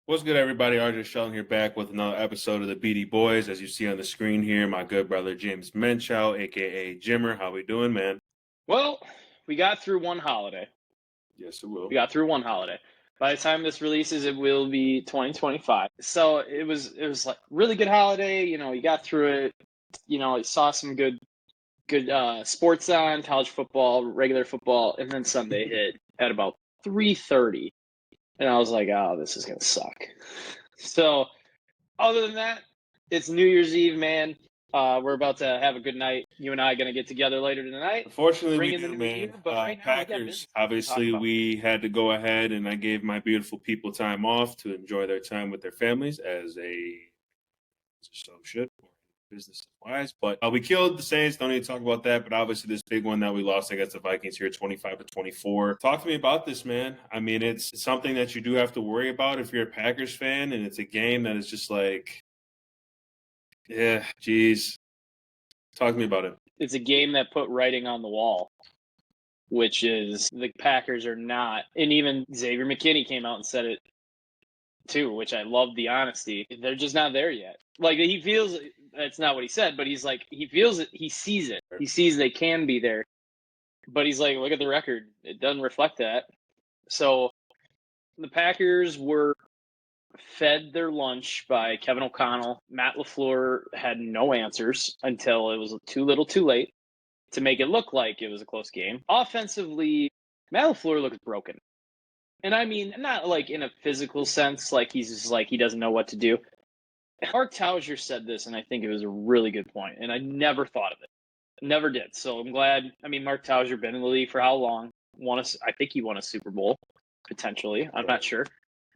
What's good, everybody? RJ Sheldon here, back with another episode of the BD Boys. As you see on the screen here, my good brother James Muenchow, aka Jimmer. How we doing, man? Well, we got through one holiday. Yes, it will. We got through one holiday. By the time this releases, it will be 2025. So it was like really good holiday. You got through it. You saw some good sports on, college football, regular football, and then Sunday hit at about 3:30, and I was like, oh, this is gonna suck. So other than that, it's New Year's Eve, man. We're about to have a good night. You and I are going to get together later tonight. Unfortunately, Bring we in the do, new man. year, but right now Packers, obviously, we had to go ahead, and I gave my beautiful people time off to enjoy their time with their families, as so should, business-wise. But we killed the Saints. Don't need to talk about that. But obviously, this big one that we lost against the Vikings here, 25-24. Talk to me about this, man. I mean, it's something that you do have to worry about if you're a Packers fan, and it's a game that is just like, yeah, geez. Talk to me about it. It's a game that put writing on the wall, which is the Packers are not. And even Xavier McKinney came out and said it too, which I love the honesty. They're just not there yet. Like, he feels, that's not what he said, but he's like, he feels it, he sees it. He sees they can be there. But he's like, look at the record. It doesn't reflect that. So the Packers were fed their lunch by Kevin O'Connell. Matt LaFleur had no answers until it was too little too late to make it look like it was a close game. Offensively, Matt LaFleur looks broken. And I mean, not like in a physical sense, like he's just like he doesn't know what to do. Mark Tauzier said this, and I think it was a really good point, and I never thought of it. Never did. So I'm glad. I mean, Mark Tauzier been in the league for how long? I think he won a Super Bowl, potentially. I'm not sure.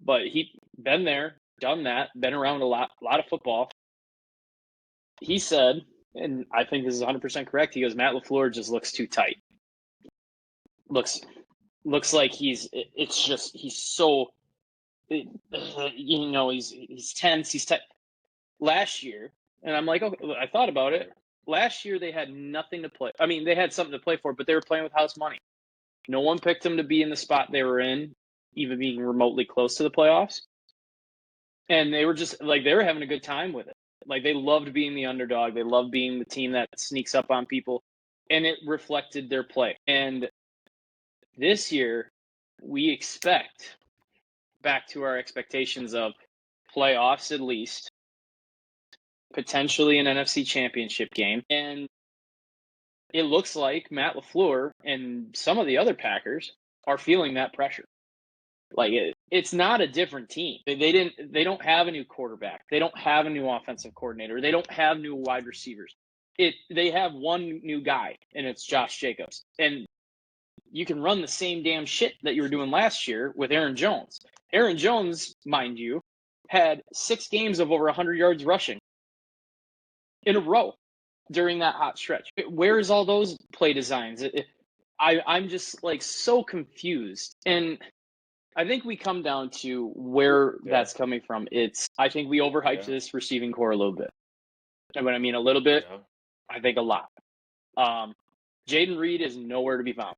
But he been there, done that, been around a lot of football. He said, and I think this is 100% correct, he goes, Matt LaFleur just looks too tight. Looks like he's so, he's tense, he's tight. Last year, and I'm like, okay, I thought about it. Last year they had nothing to play. I mean, they had something to play for, but they were playing with house money. No one picked them to be in the spot they were in, even being remotely close to the playoffs. And they were just like, they were having a good time with it. Like, they loved being the underdog. They loved being the team that sneaks up on people. And it reflected their play. And this year, we expect back to our expectations of playoffs at least, potentially an NFC championship game. And it looks like Matt LaFleur and some of the other Packers are feeling that pressure. Like, it's not a different team. They don't have a new quarterback. They don't have a new offensive coordinator. They don't have new wide receivers. They have one new guy, and it's Josh Jacobs. And you can run the same damn shit that you were doing last year with Aaron Jones. Aaron Jones, mind you, had 6 games of over 100 yards rushing in a row during that hot stretch. Where's all those play designs? I'm just like so confused. And I think we come down to where that's coming from. I think we overhyped this receiving core a little bit. And when I mean a little bit, I think a lot. Jaden Reed is nowhere to be found.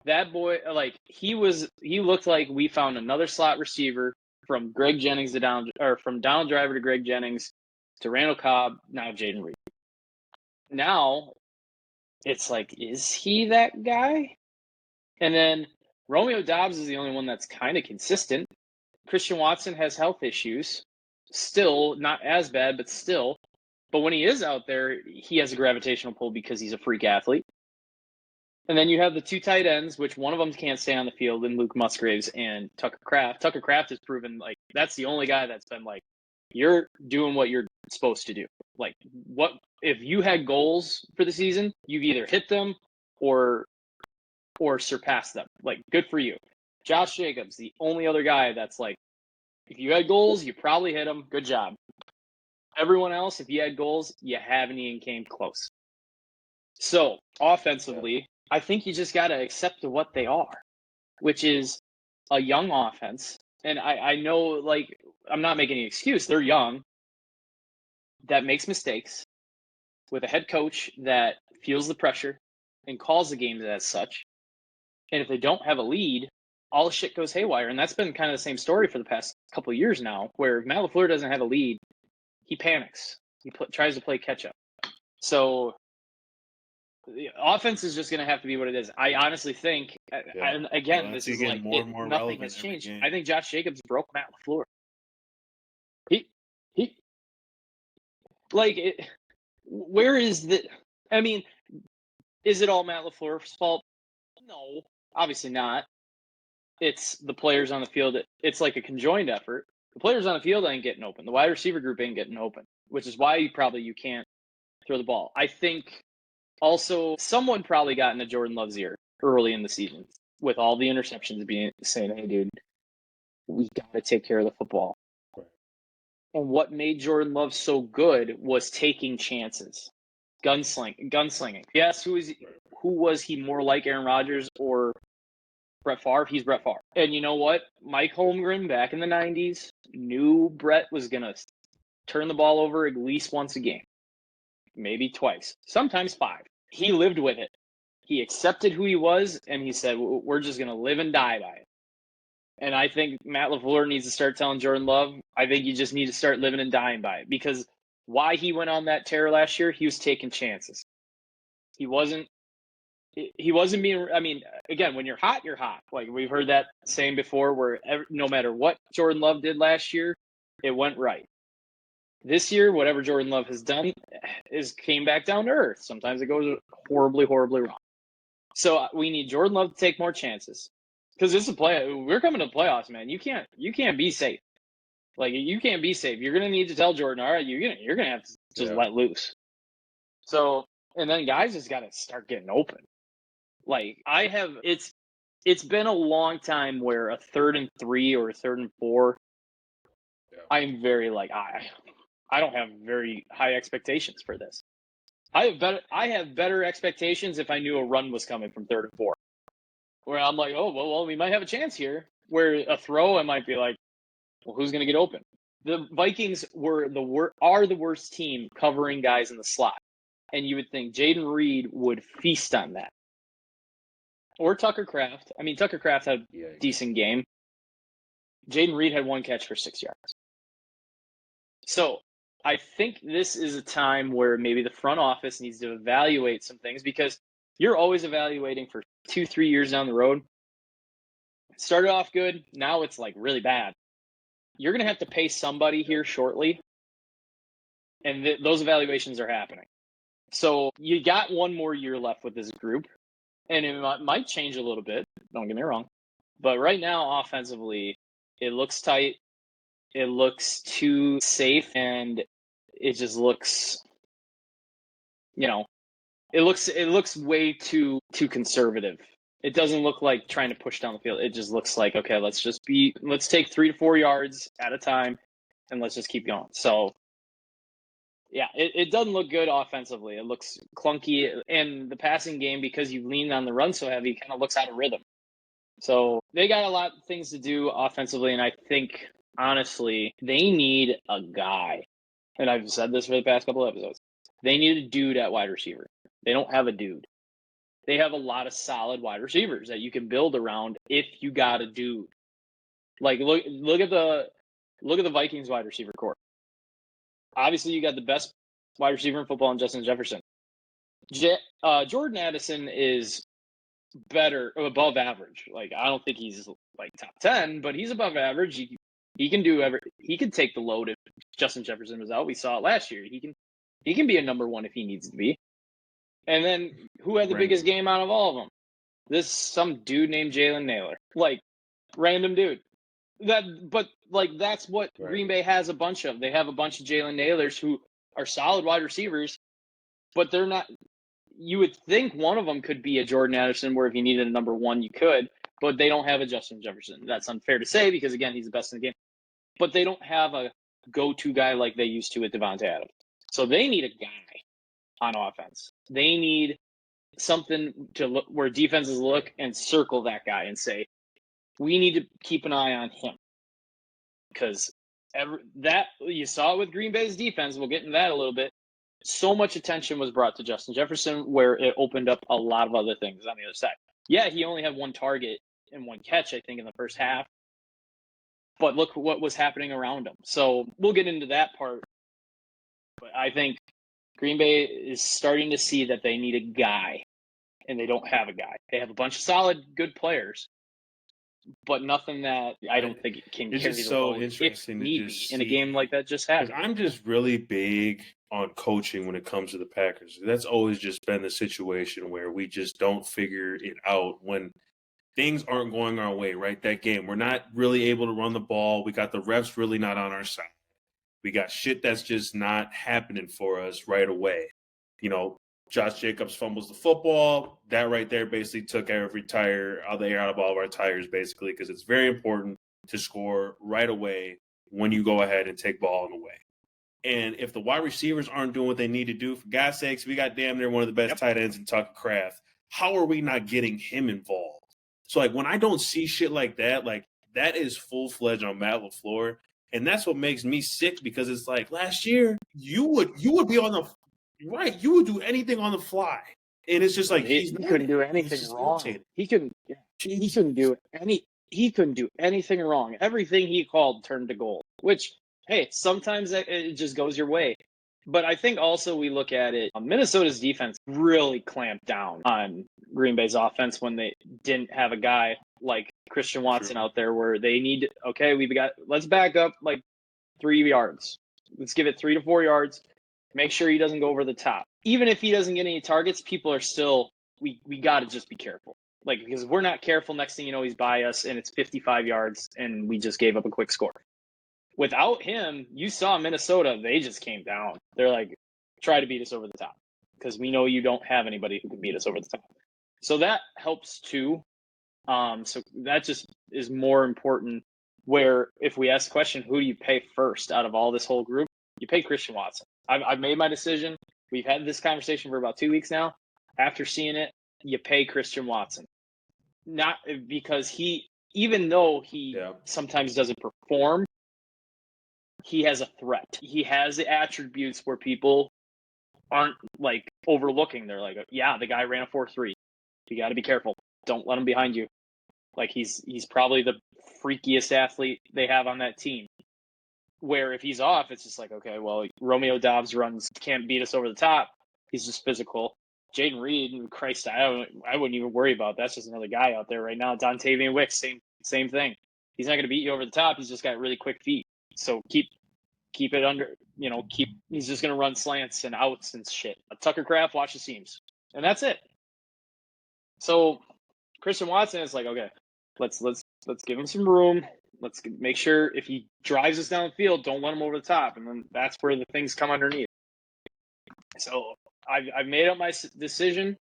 That boy, like, he looked like we found another slot receiver from Greg Jennings from Donald Driver to Greg Jennings to Randall Cobb, now Jaden Reed. Now it's like, is he that guy? And then Romeo Doubs is the only one that's kind of consistent. Christian Watson has health issues. Still, not as bad, but still. But when he is out there, he has a gravitational pull because he's a freak athlete. And then you have the 2 tight ends, which one of them can't stay on the field, and Luke Musgraves and Tucker Kraft. Tucker Kraft has proven, like, that's the only guy that's been like, you're doing what you're supposed to do. Like, what if you had goals for the season, you've either hit them or surpassed them. Like, good for you. Josh Jacobs, the only other guy that's like, if you had goals, you probably hit them. Good job. Everyone else, if you had goals, you haven't even came close. So, offensively, I think you just got to accept what they are, which is a young offense. And I know, like, I'm not making any excuse. They're young, that makes mistakes, with a head coach that feels the pressure and calls the games as such. And if they don't have a lead, all shit goes haywire. And that's been kind of the same story for the past couple of years now, where if Matt LaFleur doesn't have a lead, he panics. He tries to play catch up. So the offense is just going to have to be what it is. I honestly think, and again, this is like nothing has changed. I think Josh Jacobs broke Matt LaFleur. He like it. Where is the? I mean, is it all Matt LaFleur's fault? No, obviously not. It's the players on the field. It's like a conjoined effort. The players on the field ain't getting open. The wide receiver group ain't getting open, which is why you can't throw the ball. I think also someone probably got into Jordan Love's ear early in the season with all the interceptions saying, "Hey, dude, we got to take care of the football." Right. And what made Jordan Love so good was taking chances, gunslinging. Yes, who was he more like, Aaron Rodgers or Brett Favre? He's Brett Favre. And you know what? Mike Holmgren back in the 90s knew Brett was going to turn the ball over at least once a game, maybe twice, sometimes 5. He lived with it. He accepted who he was, and he said, we're just going to live and die by it. And I think Matt LaFleur needs to start telling Jordan Love, I think you just need to start living and dying by it. Because why he went on that tear last year, he was taking chances. He wasn't being, I mean, again, when you're hot, you're hot. Like we've heard that saying before, where no matter what Jordan Love did last year, it went right. This year, whatever Jordan Love has done came back down to earth. Sometimes it goes horribly, horribly wrong. So we need Jordan Love to take more chances. Because this is we're coming to the playoffs, man. You can't be safe. Like you can't be safe. You're gonna need to tell Jordan, all right, you're gonna have to just let loose. So, and then guys just gotta start getting open. Like it's been a long time where a 3rd and 3 or a 3rd and 4. I'm very like I don't have very high expectations for this. I have better expectations if I knew a run was coming from 3rd and 4. Where I'm like, oh, well, we might have a chance here. Where a throw, I might be like, well, who's going to get open? The Vikings are the worst team covering guys in the slot. And you would think Jaden Reed would feast on that. Or Tucker Kraft. I mean, Tucker Kraft had a decent game. Jaden Reed had 1 catch for 6 yards. So I think this is a time where maybe the front office needs to evaluate some things, because you're always evaluating for 2-3 years down the road. Started off good. Now it's like really bad. You're going to have to pay somebody here shortly. And those evaluations are happening. So you got 1 more year left with this group. And it might change a little bit. Don't get me wrong. But right now, offensively, it looks tight. It looks too safe. And it just looks, it looks way too conservative. It doesn't look like trying to push down the field. It just looks like, okay, let's take 3 to 4 yards at a time and let's just keep going. So yeah, it doesn't look good offensively. It looks clunky, and the passing game, because you lean on the run so heavy, kind of looks out of rhythm. So they got a lot of things to do offensively, and I think, honestly, they need a guy. And I've said this for the past couple of episodes. They need a dude at wide receiver. They don't have a dude. They have a lot of solid wide receivers that you can build around if you got a dude. Like look at the Vikings wide receiver core. Obviously, you got the best wide receiver in football in Justin Jefferson. Jordan Addison is above average. Like I don't think he's like top 10, but he's above average. He can he can take the load if Justin Jefferson was out. We saw it last year. He can be a number 1 if he needs to be. And then who had the biggest game out of all of them? Some dude named Jalen Naylor. Like, random dude. That's what Green Bay has a bunch of. They have a bunch of Jalen Naylors who are solid wide receivers, but they're not. You would think one of them could be a Jordan Addison, where if you needed a number 1, you could, but they don't have a Justin Jefferson. That's unfair to say because, again, he's the best in the game. But they don't have a go-to guy like they used to with Devontae Adams. So they need a guy on offense. They need something to look where defenses look and circle that guy and say, we need to keep an eye on him. Because you saw it with Green Bay's defense. We'll get into that a little bit. So much attention was brought to Justin Jefferson where it opened up a lot of other things on the other side. Yeah, he only had 1 target and 1 catch, I think, in the first half. But look what was happening around him. So we'll get into that part. But I think Green Bay is starting to see that they need a guy, and they don't have a guy. They have a bunch of solid, good players, but nothing that I don't think it can It's carry just the so load interesting if to need just be in a see. game like that just Because happened. I'm just really big on coaching when it comes to the Packers. That's always just been the situation where we just don't figure it out when things aren't going our way, right? That game, we're not really able to run the ball. We got the refs really not on our side. We got shit that's just not happening for us right away. You know, Josh Jacobs fumbles the football. That right there basically took every tire out of the air out of all of our tires, basically, because it's very important to score right away when you go ahead and take ball away. And if the wide receivers aren't doing what they need to do, for God's sakes, we got damn near one of the best tight ends in Tucker Kraft. How are we not getting him involved? So, like, when I don't see shit like that is full-fledged on Matt LaFleur. And that's what makes me sick, because it's like last year, you would be on the right. You would do anything on the fly. And it's just like he couldn't do anything wrong. He couldn't do anything wrong. Everything he called turned to gold, which, hey, sometimes it just goes your way. But I think also we look at it, Minnesota's defense really clamped down on Green Bay's offense when they didn't have a guy like Christian Watson out there, where they need, okay, let's back up like 3 yards. Let's give it 3 to 4 yards. Make sure he doesn't go over the top. Even if he doesn't get any targets, people are still, we got to just be careful. Like, because if we're not careful, next thing you know, he's by us and it's 55 yards and we just gave up a quick score. Without him, you saw Minnesota, they just came down. They're like, try to beat us over the top, because we know you don't have anybody who can beat us over the top. So that helps too. So that just is more important, where if we ask the question, who do you pay first out of all this whole group? You pay Christian Watson. I've made my decision. We've had this conversation for about 2 weeks now. After seeing it, you pay Christian Watson. Not because even though he sometimes doesn't perform, he has a threat. He has the attributes where people aren't like overlooking. They're like, yeah, the guy ran a 4.3. You got to be careful. Don't let him behind you. Like, he's probably the freakiest athlete they have on that team. Where if he's off, it's just like, okay, well, Romeo Doubs can't beat us over the top. He's just physical. Jaden Reed, Christ, I wouldn't even worry about. That's just another guy out there right now. Dontavian Wicks, same thing. He's not going to beat you over the top. He's just got really quick feet. So keep it under, he's just going to run slants and outs and shit. Tucker Kraft, watch the seams. And that's it. So Christian Watson is like, okay, let's give him some room. Let's make sure if he drives us down the field, don't let him over the top. And then that's where the things come underneath. So I've made up my decision.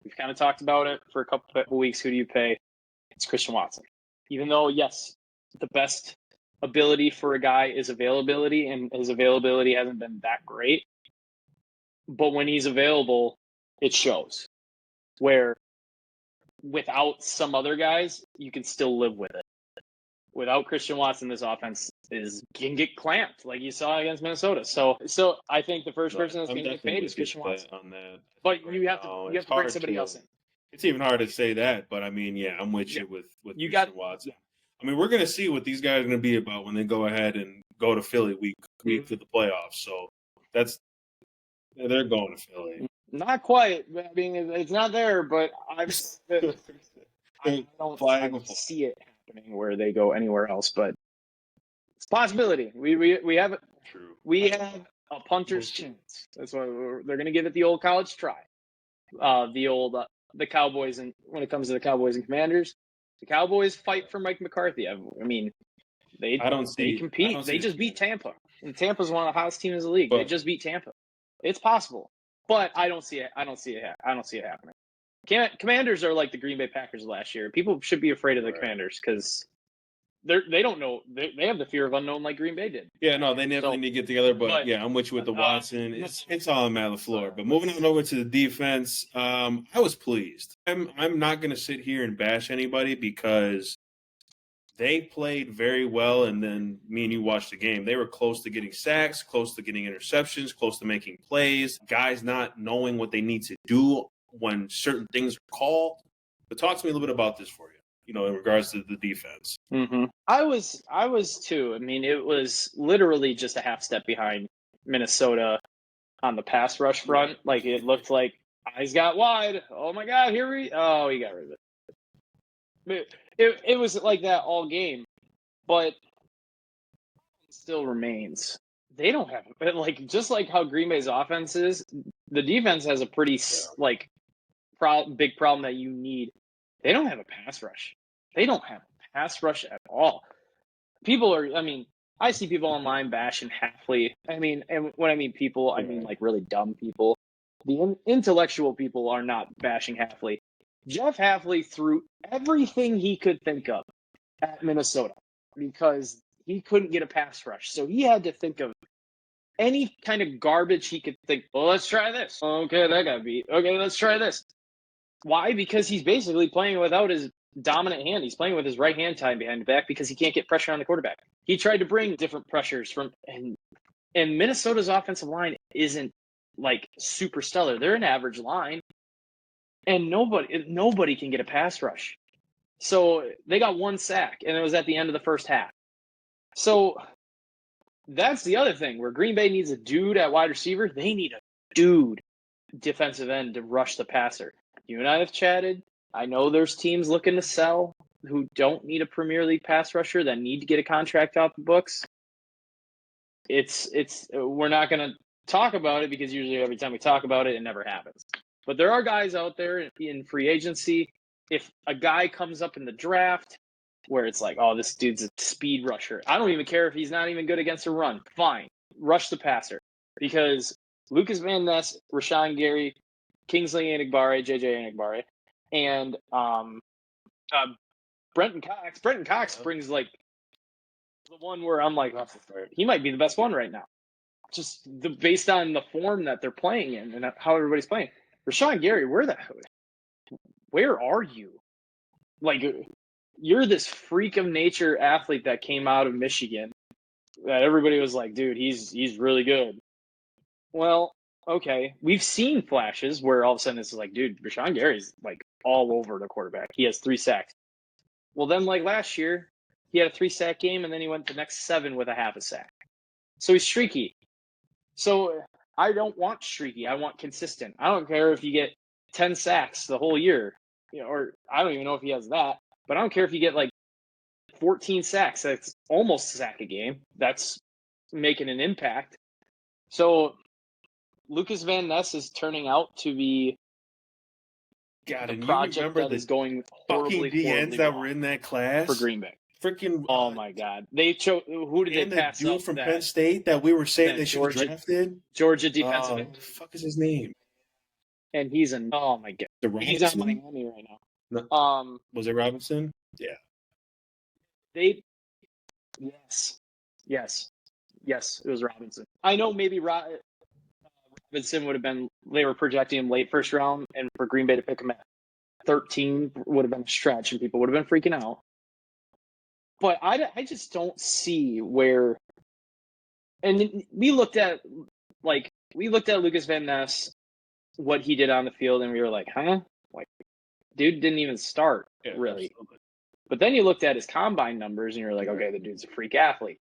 We've kind of talked about it for a couple of weeks. Who do you pay? It's Christian Watson. Even though, yes, the best ability for a guy is availability, and his availability hasn't been that great. But when he's available, it shows. Where without some other guys, you can still live with it. Without Christian Watson, this offense can get clamped, like you saw against Minnesota. So I think the first person that's going to get paid is Christian Watson. On that, but you have to bring somebody else in. It's even hard to say that, but I mean, yeah, I'm with you with Christian Watson. I mean, we're going to see what these guys are going to be about when they go ahead and go to Philly week for the playoffs. So they're going to Philly. Not quite. I mean, it's not there, but I don't see it happening where they go anywhere else. But it's a possibility. We have it. True. We have a punter's chance. That's why they're going to give it the old college try. The Cowboys, and when it comes to the Cowboys and Commanders, the Cowboys fight for Mike McCarthy. I mean, they compete. They just beat Tampa, and Tampa's one of the hottest teams in the league. They just beat Tampa. It's possible, but I don't see it. I don't see it happening. Commanders are like the Green Bay Packers last year. People should be afraid of the Commanders because they don't know. They have the fear of unknown like Green Bay did. Yeah, no, they definitely need to get together. But yeah, I'm with you with the Watson. It's all on Matt LaFleur. But moving on over to the defense, I was pleased. I'm not going to sit here and bash anybody because they played very well, and then me and you watched the game. They were close to getting sacks, close to getting interceptions, close to making plays. Guys not knowing what they need to do when certain things are called. But talk to me a little bit about this for you. in regards to the defense. Mm-hmm. I was too. I mean, it was literally just a half step behind Minnesota on the pass rush front. Right. Like, it looked like eyes got wide. Oh my God, he got rid of it. It was like that all game, but it still remains. They don't have like, just like how Green Bay's offense is, the defense has a pretty big problem that you need. They don't have a pass rush. They don't have a pass rush at all. I see people online bashing Hafley. I mean, and when I mean people, I mean like really dumb people. The intellectual people are not bashing Hafley. Jeff Hafley threw everything he could think of at Minnesota because he couldn't get a pass rush. So he had to think of any kind of garbage he could think. Well, let's try this. Okay, that got beat. Okay, let's try this. Why? Because he's basically playing without his dominant hand. He's playing with his right hand tied behind the back because he can't get pressure on the quarterback. He tried to bring different pressures and Minnesota's offensive line isn't like super stellar. They're an average line, and nobody can get a pass rush. So they got one sack, and it was at the end of the first half. So that's the other thing where Green Bay needs a dude at wide receiver. They need a dude defensive end to rush the passer. You and I have chatted. I know there's teams looking to sell who don't need a Premier League pass rusher that need to get a contract off the books. We're not going to talk about it because usually every time we talk about it, it never happens. But there are guys out there in free agency. If a guy comes up in the draft where it's like, oh, this dude's a speed rusher, I don't even care if he's not even good against a run. Fine, rush the passer. Because Lucas Van Ness, Rashawn Gary, Kingsley Enagbare, JJ Enagbare, and Brenton Cox. Brenton Cox brings like the one where I'm like, oh, he might be the best one right now. Just based on the form that they're playing in and how everybody's playing. Rashawn Gary, where are you? Like, you're this freak of nature athlete that came out of Michigan that everybody was like, dude, he's really good. Well, okay. We've seen flashes where all of a sudden it's like, dude, Rashawn Gary's like all over the quarterback. He has 3 sacks. Well, then like last year, he had a 3-sack game, and then he went the next 7 with a half a sack. So he's streaky. So I don't want streaky. I want consistent. I don't care if you get 10 sacks the whole year, or I don't even know if he has that. But I don't care if you get like 14 sacks. That's almost a sack a game. That's making an impact. So Lucas Van Ness is turning out to be God, a project that is going horribly DNs that were in that class for Green Bay. Freaking! Oh my God! They chose. Who did they pass the dude up? from Penn State that we were saying they should have drafted. Georgia defensive end. What the fuck is his name? And he's oh my God! He's on Miami right now. No. Was it Robinson? Yeah. Yes, it was Robinson. I know maybe Robinson would have been. They were projecting him late first round, and for Green Bay to pick him at 13 would have been a stretch, and people would have been freaking out. But I just don't see where. And we looked at Lucas Van Ness, what he did on the field, and we were like, huh? Like, dude didn't even start, really. Absolutely. But then you looked at his combine numbers, and you're like, okay, the dude's a freak athlete.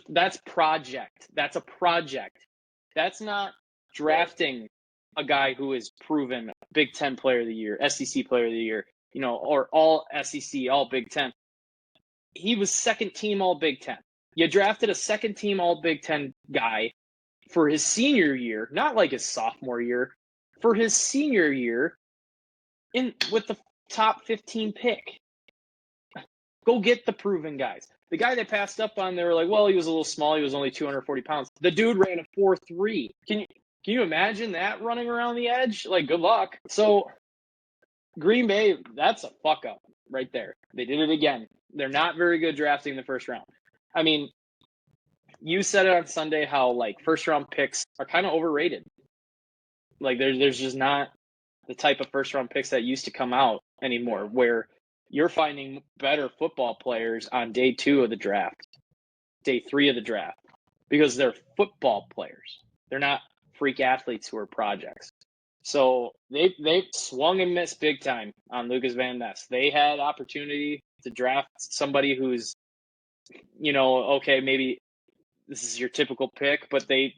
That's project. That's a project. That's not drafting a guy who is proven Big Ten Player of the Year, SEC Player of the Year, or all SEC, all Big Ten. He was second team all Big Ten. You drafted a second team all Big Ten guy for his senior year, not like his sophomore year, for his senior year with the top 15 pick. Go get the proven guys. The guy they passed up on, they were like, well, he was a little small. He was only 240 pounds. The dude ran a 4.3. Can you imagine that running around the edge? Like, good luck. So Green Bay, that's a fuck up right there. They did it again. They're not very good drafting the first round. I mean, you said it on Sunday how like first round picks are kind of overrated. Like there's just not the type of first round picks that used to come out anymore, where you're finding better football players on day 2 of the draft, day 3 of the draft, because they're football players. They're not freak athletes who are projects. So they swung and missed big time on Lucas Van Ness. They had opportunity to draft somebody who's, okay, maybe this is your typical pick, but they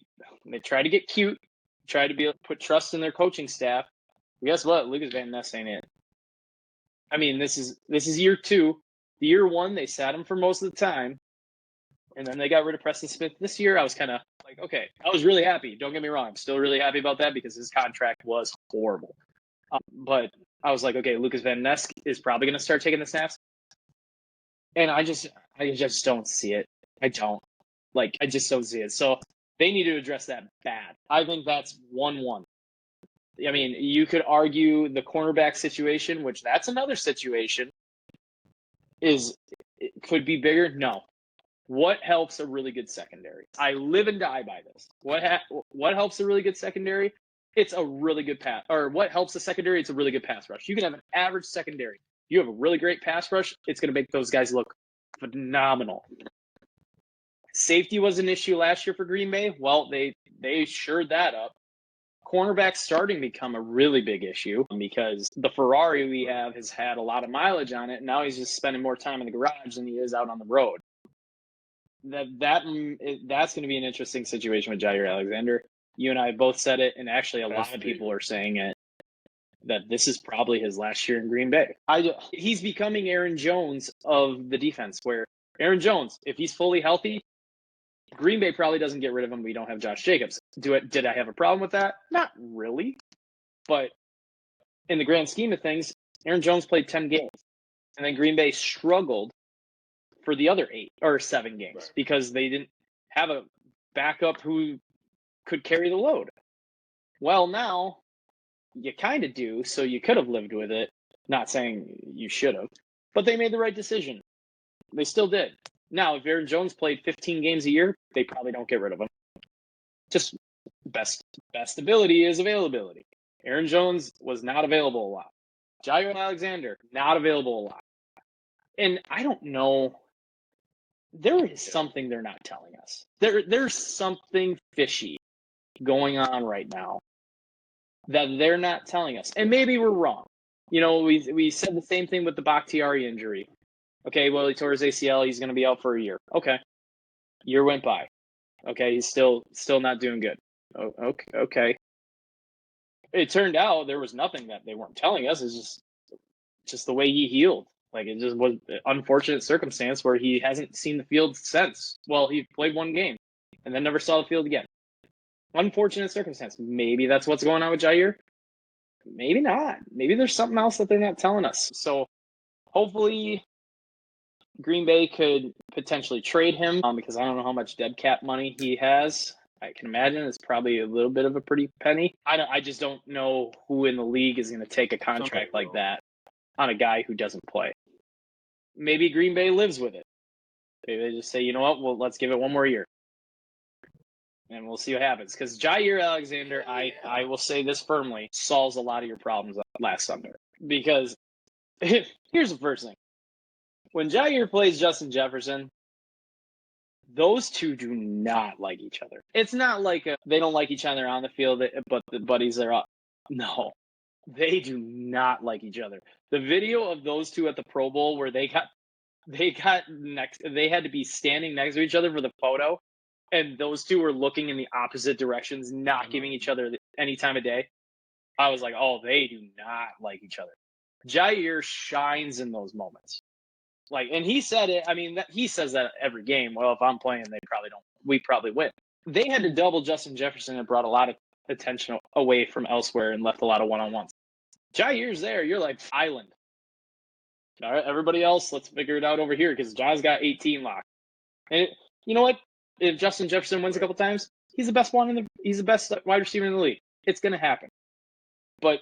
try to get cute, try to put trust in their coaching staff. But guess what? Lucas Van Ness ain't it. I mean, this is year 2. The year 1, they sat him for most of the time, and then they got rid of Preston Smith this year. I was kind of like, okay, I was really happy. Don't get me wrong. I'm still really happy about that because his contract was horrible. But I was like, okay, Lucas Van Ness is probably going to start taking the snaps. And I just don't see it. I just don't see it. So they need to address that bad. I think that's 1-1. I mean, you could argue the cornerback situation, which that's another situation, it could be bigger. No. What helps a really good secondary? I live and die by this. What helps a really good secondary? It's a really good pass. Or what helps a secondary? It's a really good pass rush. You can have an average secondary. You have a really great pass rush. It's going to make those guys look phenomenal. Safety was an issue last year for Green Bay. Well, they shored that up. Cornerback starting to become a really big issue because the Ferrari we have has had a lot of mileage on it. And now he's just spending more time in the garage than he is out on the road. That's going to be an interesting situation with Jair Alexander. You and I both said it, and actually a lot of people are saying it, that this is probably his last year in Green Bay. He's becoming Aaron Jones of the defense, where Aaron Jones, if he's fully healthy, Green Bay probably doesn't get rid of him. We don't have Josh Jacobs. Did I have a problem with that? Not really. But in the grand scheme of things, Aaron Jones played 10 games. And then Green Bay struggled for the other 8 or 7 games because they didn't have a backup who could carry the load. Well, now you kind of do, so you could have lived with it. Not saying you should have, but they made the right decision. They still did. Now, if Aaron Jones played 15 games a year, they probably don't get rid of him. Just best ability is availability. Aaron Jones was not available a lot. Jair Alexander, not available a lot. And I don't know. There is something they're not telling us. There's something fishy going on right now that they're not telling us. And maybe we're wrong. We said the same thing with the Bakhtiari injury. Okay, well, he tore his ACL. He's going to be out for a year. Okay. Year went by. Okay, he's still not doing good. Okay. It turned out there was nothing that they weren't telling us. It's just the way he healed. Like, it just was an unfortunate circumstance where he hasn't seen the field since. Well, he played 1 game and then never saw the field again. Unfortunate circumstance. Maybe that's what's going on with Jair. Maybe not. Maybe there's something else that they're not telling us. So hopefully Green Bay could potentially trade him because I don't know how much dead cap money he has. I can imagine it's probably a little bit of a pretty penny. I just don't know who in the league is going to take a contract like that on a guy who doesn't play. Maybe Green Bay lives with it. Maybe they just say, you know what, well, let's give it 1 more year. And we'll see what happens. Because Jair Alexander, I will say this firmly, solves a lot of your problems last Sunday. Because here's the first thing. When Jair plays Justin Jefferson, those two do not like each other. It's not like they don't like each other on the field, but the buddies are up. No, they do not like each other. The video of those two at the Pro Bowl where they had to be standing next to each other for the photo, and those two were looking in the opposite directions, not giving each other any time of day. I was like, oh, they do not like each other. Jair shines in those moments. And he said it. I mean, he says that every game. Well, if I'm playing, they probably don't. We probably win. They had to double Justin Jefferson and brought a lot of attention away from elsewhere and left a lot of one-on-ones. Jair's there. You're like island. All right, everybody else, let's figure it out over here because Ja's got 18 locked. And you know what? If Justin Jefferson wins a couple times, he's the best he's the best wide receiver in the league. It's going to happen. But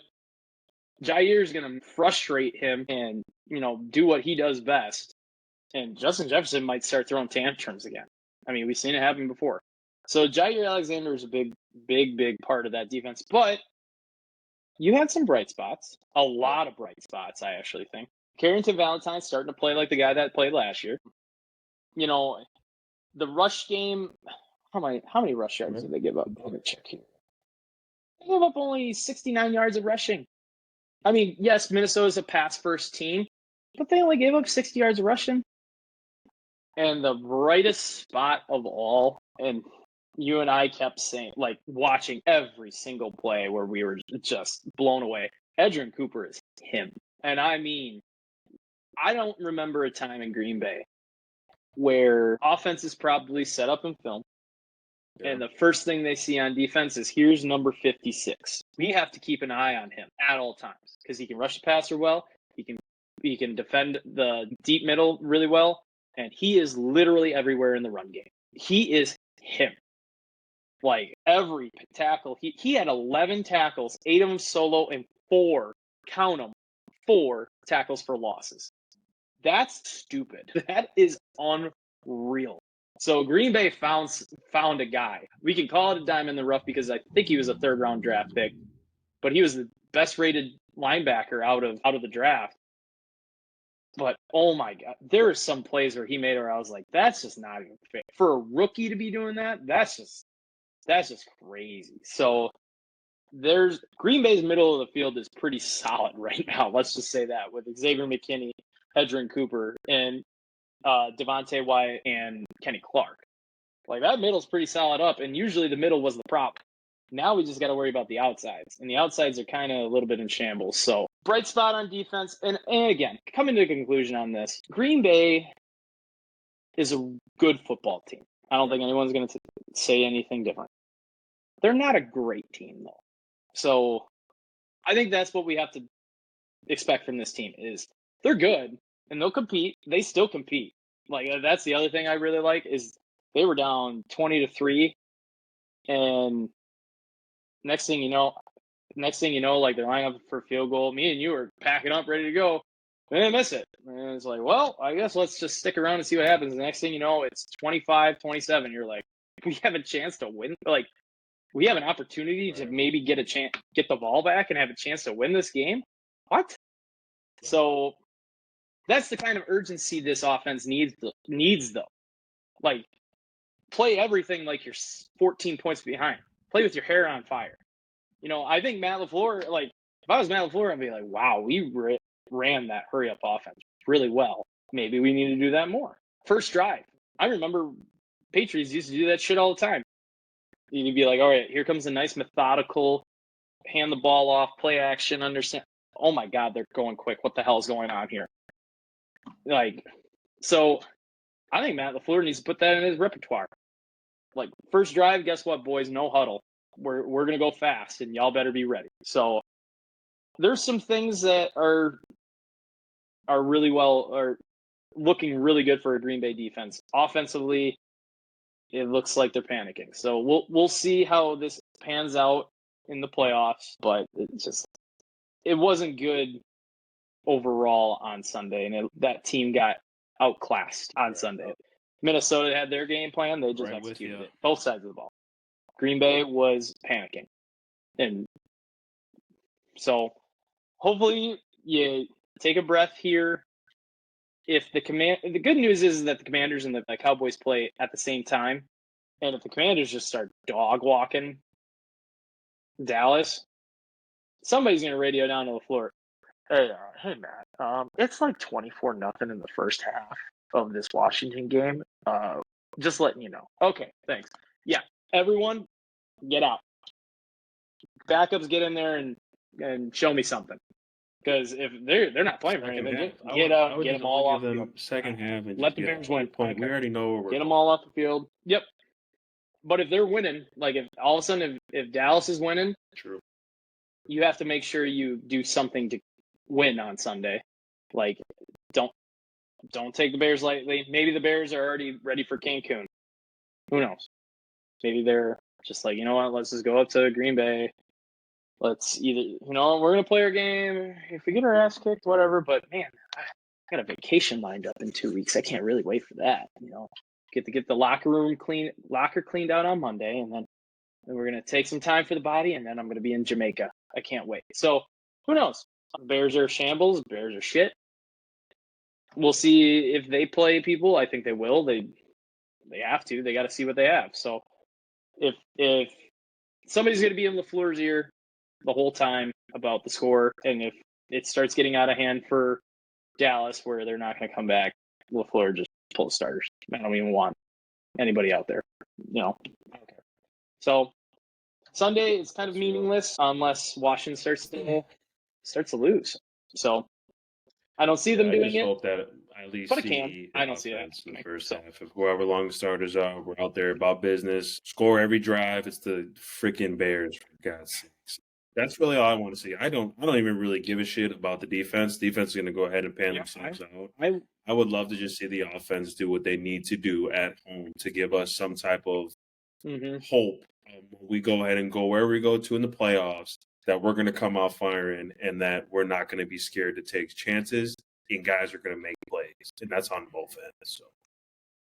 Jair's going to frustrate him and, do what he does best. And Justin Jefferson might start throwing tantrums again. I mean, we've seen it happen before. So Jair Alexander is a big part of that defense. But you had some bright spots, a lot of bright spots, I actually think. Carrington Valentine's starting to play like the guy that played last year. The rush game, how many rush yards did they give up? Let me check here. They gave up only 69 yards of rushing. I mean, yes, Minnesota's a pass-first team, but they only gave up 60 yards of rushing. And the brightest spot of all, and you and I kept saying, like, watching every single play where we were just blown away. Edgerrin Cooper is him. And I mean, I don't remember a time in Green Bay where offense is probably set up in film. Yeah. And the first thing they see on defense is, here's number 56. We have to keep an eye on him at all times because he can rush the passer well. He can defend the deep middle really well. And he is literally everywhere in the run game. He is him. Like, every tackle, he had 11 tackles, 8 of them solo, and 4, count them, 4 tackles for losses. That's stupid. That is unreal. So Green Bay found a guy. We can call it a diamond in the rough because I think he was a 3rd-round draft pick, but he was the best-rated linebacker out of the draft. But, oh, my God, there are some plays where he made where I was like, that's just not even fair. For a rookie to be doing that, that's just crazy. So Green Bay's middle of the field is pretty solid right now. Let's just say that, with Xavier McKinney, Edgerrin Cooper, and Devontae Wyatt and Kenny Clark. Like, that middle's pretty solid up, and usually the middle was the problem. Now we just got to worry about the outsides, and the outsides are kind of a little bit in shambles. So, bright spot on defense, and again, coming to a conclusion on this, Green Bay is a good football team. I don't think anyone's going to say anything different. They're not a great team, though. So, I think that's what we have to expect from this team is they're good, and they'll compete. They still compete. Like, that's the other thing I really like is they were down 20-3, and next thing you know, like, they're lining up for a field goal. Me and you are packing up, ready to go, and they miss it. And it's like, well, I guess let's just stick around and see what happens. The next thing you know, it's 25-27. You're like, we have a chance to win. Like, we have an opportunity to maybe get the ball back and have a chance to win this game. What? So that's the kind of urgency this offense needs though. Like, play everything like you're 14 points behind. Play with your hair on fire. You know, I think Matt LaFleur, like, if I was Matt LaFleur, I'd be like, wow, we ran that hurry-up offense really well. Maybe we need to do that more. First drive. I remember Patriots used to do that shit all the time. You'd be like, all right, here comes a nice methodical, hand the ball off, play action, understand. Oh, my God, they're going quick. What the hell is going on here? Like, so I think Matt LaFleur needs to put that in his repertoire. Like, first drive, guess what, boys? No huddle. We're going to go fast, and y'all better be ready. So there's some things that are looking really good for a Green Bay defense. Offensively, it looks like they're panicking. So we'll see how this pans out in the playoffs, but it wasn't good overall on Sunday, and that team got outclassed on Sunday. Minnesota had their game plan. They just executed it. Both sides of the ball. Green Bay was panicking. And so hopefully you take a breath here. The good news is that the Commanders and the Cowboys play at the same time. And if the Commanders just start dog walking Dallas, somebody's going to radio down to LaFleur. Hey Matt, it's like 24-0 in the first half of this Washington game. Just letting you know. Okay, thanks. Yeah, everyone, get out. Backups, get in there and show me something. Because if they're not playing for anything, get them all off the field. Second half, and let the Bears win. Point. We already know where we're get them all off the field. Yep. But if they're winning, like if all of a sudden if Dallas is winning, true, you have to make sure you do something to win on Sunday. Like, don't take the Bears lightly. Maybe the Bears are already ready for Cancun. Who knows? Maybe they're just like, you know what? Let's just go up to Green Bay. Let's either, we're going to play our game. If we get our ass kicked, whatever. But, man, I got a vacation lined up in 2 weeks. I can't really wait for that. Get the locker cleaned out on Monday. And then we're going to take some time for the body. And then I'm going to be in Jamaica. I can't wait. So, who knows? Bears are shambles. Bears are shit. We'll see if they play people. I think they will. They have to. They got to see what they have. So, if somebody's going to be in LaFleur's ear the whole time about the score, and if it starts getting out of hand for Dallas, where they're not going to come back, LaFleur just pulls starters. I don't even want anybody out there. Okay. So Sunday is kind of meaningless unless Washington starts to lose. So I don't see them I doing just it. hope that at least But it see can. the I don't see that offense in the happening, first so. half. If whoever long the starters are, we're out there about business. Score every drive. It's the freaking Bears, for God's sakes. That's really all I want to see. I don't even really give a shit about the defense. Defense is going to go ahead and pan themselves out. I would love to just see the offense do what they need to do at home to give us some type of hope. We go ahead and go wherever we go to in the playoffs, that we're going to come out firing and that we're not going to be scared to take chances and guys are going to make plays. And that's on both ends. So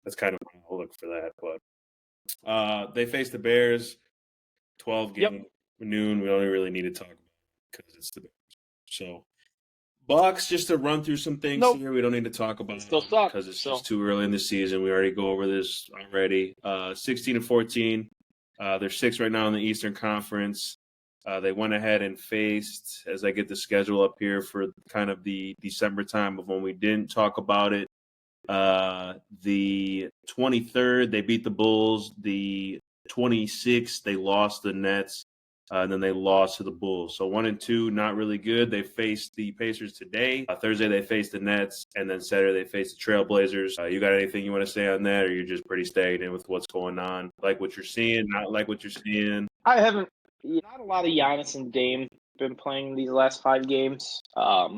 that's kind of my look for that. But they face the Bears, 12 game, noon. We don't really need to talk about it because it's the Bears. So Bucks, just to run through some things here, we don't need to talk about it because it's just too early in the season. We already go over this already. 16-14. They're 6th right now in the Eastern Conference. They went ahead and faced, as I get the schedule up here for kind of the December time of when we didn't talk about it. The 23rd, they beat the Bulls. The 26th, they lost the Nets. And then they lost to the Bulls. So 1-2, not really good. They faced the Pacers today. Thursday, they faced the Nets. And then Saturday, they faced the Trailblazers. You got anything you want to say on that, or you're just pretty stagnant with what's going on? Like what you're seeing, not like what you're seeing? I haven't. Not a lot of Giannis and Dame been playing these last 5 games. I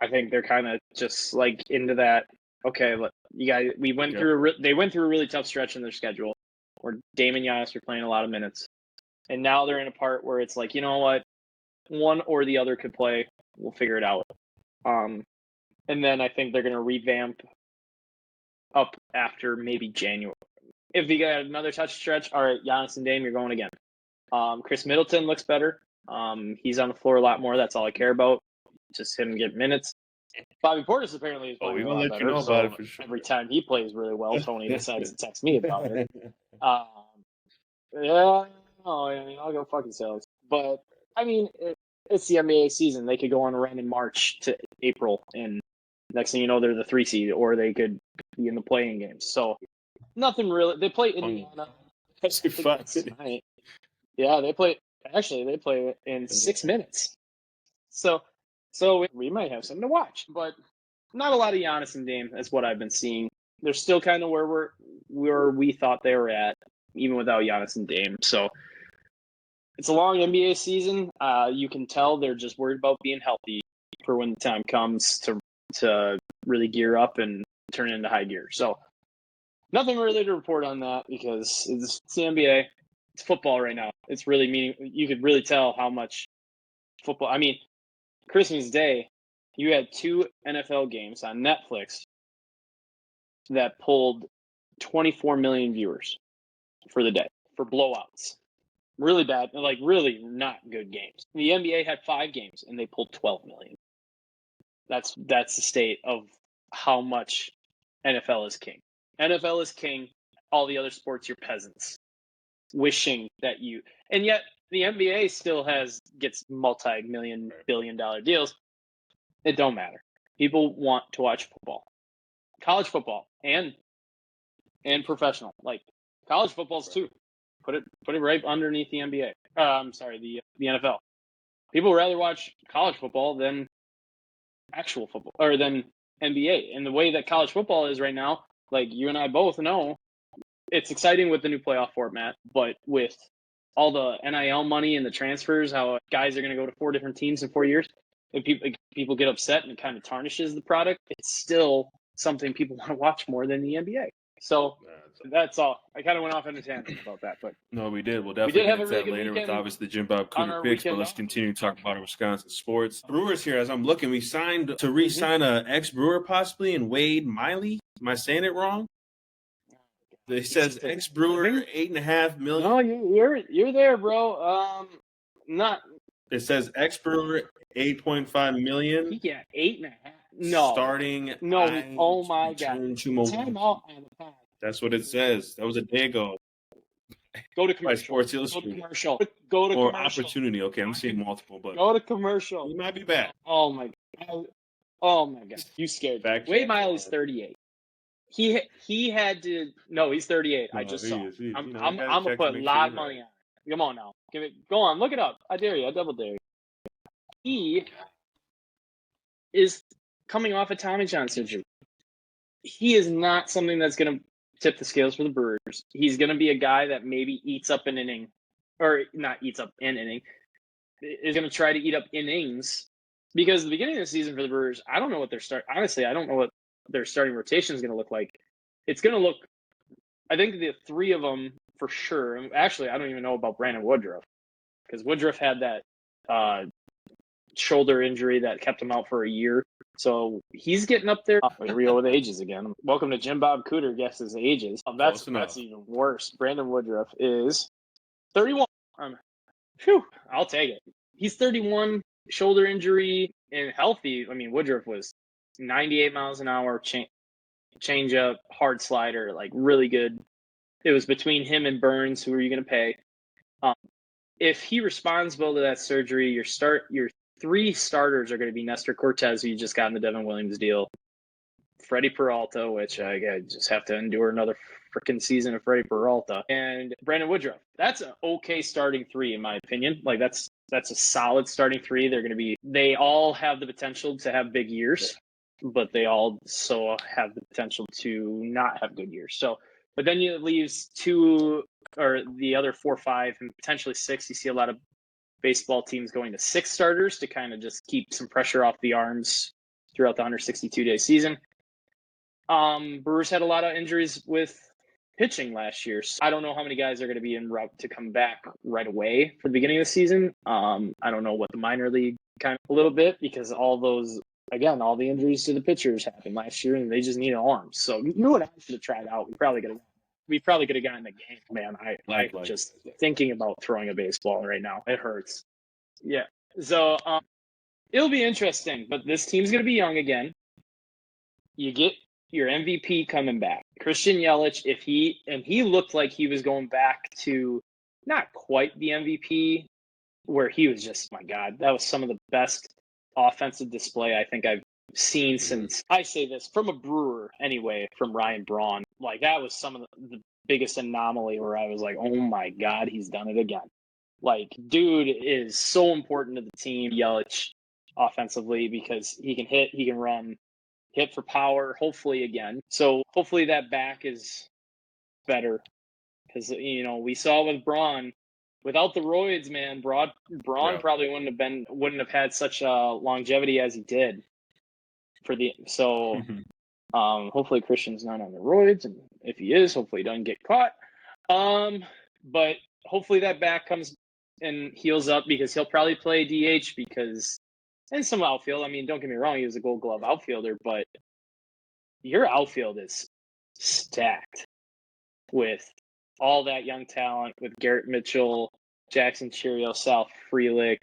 think they're kind of just like into that. Okay, look, you guys. They went through a really tough stretch in their schedule where Dame and Giannis are playing a lot of minutes. And now they're in a part where it's like, you know what? One or the other could play. We'll figure it out. And then I think they're going to revamp up after maybe January. If you got another touch stretch, all right, Giannis and Dame, you're going again. Chris Middleton looks better. He's on the floor a lot more. That's all I care about. Just him get minutes. Bobby Portis apparently is playing a lot better. You know about it for sure. Every time he plays really well, Tony decides to text me about it. Yeah. Oh, I mean, I'll go fuck yourselves. But, I mean, it's the NBA season. They could go on a run in March to April, and next thing you know, they're the 3 seed, or they could be in the playing games. So, nothing really. They play Indiana. Tonight. Yeah, they play in 6 minutes. So we might have something to watch. But not a lot of Giannis and Dame. That's what I've been seeing. They're still kind of where we thought they were at, even without Giannis and Dame. So, it's a long NBA season. You can tell they're just worried about being healthy for when the time comes to really gear up and turn into high gear. So nothing really to report on that because it's the NBA. It's football right now. It's really you could really tell how much football. I mean, Christmas Day, you had 2 NFL games on Netflix that pulled 24 million viewers for the day for blowouts. Really bad, like really not good games. The NBA had 5 games and they pulled 12 million. That's the state of how much NFL is king. NFL is king. All the other sports, you're peasants. Wishing that you, and yet the NBA still gets multi-million, billion-dollar deals. It don't matter. People want to watch football, college football, and professional. Like college football's too. Put it right underneath the NBA. The NFL. People would rather watch college football than actual football or than NBA. And the way that college football is right now, like you and I both know, it's exciting with the new playoff format, but with all the NIL money and the transfers, how guys are going to go to 4 different teams in 4 years, and people get upset and it kind of tarnishes the product. It's still something people want to watch more than the NBA. So that's all. I kind of went off on a tangent about that, but no, we did. We'll definitely get into that later with obviously the Jim Bob Cooter Picks, but let's continue to talk about our Wisconsin sports. Brewers here, as I'm looking, we signed to re-sign a ex-Brewer possibly, and Wade Miley. Am I saying it wrong? It says ex-Brewer, $8.5 million. No, you're there, bro. Not. It says ex-Brewer, $8.5 million. Yeah, 8.5. No. Starting. No. Oh my God. Time out on the pod. That's what it says. That was a day ago. Go to By commercial. Sports Go to Illustrated. commercial. Go to Or commercial. Opportunity. Okay, I'm seeing multiple, but Go to commercial. he might be back. Oh my god. Oh my god. You scared me. Fact Wade check. Miley's 38. He had to. No, he's 38. I No, just he saw. is. He is. I'm You know, you I'm gotta gonna check put to a make lot sure of you're money on it. Come on now. Go on. Look it up. I dare you. I double dare you. He is coming off a Tommy John surgery. He is not something that's going to tip the scales for the Brewers. He's going to be a guy that maybe eats up an inning, or not eats up an inning, is going to try to eat up innings, because the beginning of the season for the Brewers, I don't know what honestly, I don't know what their starting rotation is going to look like. It's going to look, I think the three of them for sure. Actually, I don't even know about Brandon Woodruff, because Woodruff had that shoulder injury that kept him out for a year. So he's getting up there. Here we go with ages again. Welcome to Jim Bob Cooter guesses ages. That's even worse. Brandon Woodruff is 31. I'll take it. He's 31, shoulder injury, and healthy. I mean, Woodruff was 98 miles an hour, change up, hard slider, like really good. It was between him and Burns. Who are you going to pay? If he responds well to that surgery, your three starters are going to be Nestor Cortez, who you just got in the Devin Williams deal, Freddie Peralta, which I just have to endure another freaking season of Freddie Peralta, and Brandon Woodruff. That's an okay starting three, in my opinion. Like that's a solid starting three. They all have the potential to have big years, but they also have the potential to not have good years. So, but then it leaves two, or the other 4, 5, and potentially 6. You see a lot of baseball teams going to 6 starters to kind of just keep some pressure off the arms throughout the 162-day season. Brewers had a lot of injuries with pitching last year. So I don't know how many guys are going to be en route to come back right away for the beginning of the season. I don't know what the minor league kind of a little bit, because all the injuries to the pitchers happened last year and they just needed arms. So you know what, I should have tried out. We probably could have gotten the game, man. I just thinking about throwing a baseball right now. It hurts. Yeah. So it'll be interesting, but this team's going to be young again. You get your MVP coming back, Christian Yelich. He looked like he was going back to not quite the MVP, where he was just, my God, that was some of the best offensive display I think I've seen since, I say this from a Brewer anyway, from Ryan Braun. Like that was some of the biggest anomaly where I was like, oh my God, he's done it again. Like, dude is so important to the team, Yelich, offensively, because he can hit, he can run, hit for power, hopefully again. So hopefully that back is better, because we saw with Braun, without the roids, man, Braun probably wouldn't have had such a longevity as he did. Hopefully Christian's not on the roids, and if he is, hopefully he doesn't get caught. But hopefully that back comes and heals up, because he'll probably play DH, and some outfield. I mean, don't get me wrong, he was a Gold Glove outfielder, but your outfield is stacked with all that young talent, with Garrett Mitchell, Jackson Cheerio, Sal Frelick,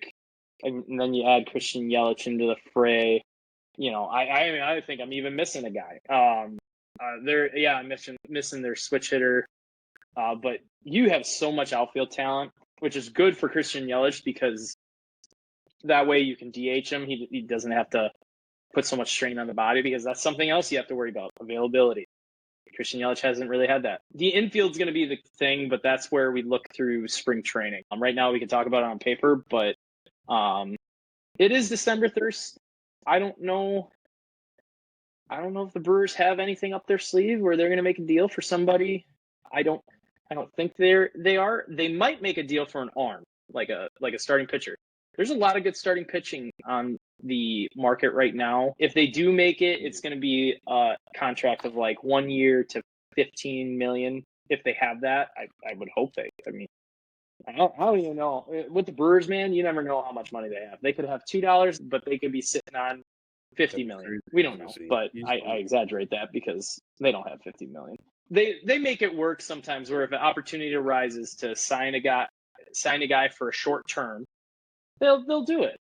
and then you add Christian Yelich into the fray. I think I'm even missing a guy. I'm missing their switch hitter. But you have so much outfield talent, which is good for Christian Yelich, because that way you can DH him. He doesn't have to put so much strain on the body, because that's something else you have to worry about, availability. Christian Yelich hasn't really had that. The infield's going to be the thing, but that's where we look through spring training. Right now we can talk about it on paper, but it is December 3rd. I don't know if the Brewers have anything up their sleeve where they're going to make a deal for somebody. I don't think they are. They might make a deal for an arm, like a starting pitcher. There's a lot of good starting pitching on the market right now. If they do make it, it's going to be a contract of like 1 year to $15 million. If they have that, I would hope I don't even know. With the Brewers, man, you never know how much money they have. They could have $2, but they could be sitting on $50 million. We don't know, but I exaggerate that, because they don't have $50 million. They make it work sometimes, where if an opportunity arises to sign a guy for a short term, they'll do it.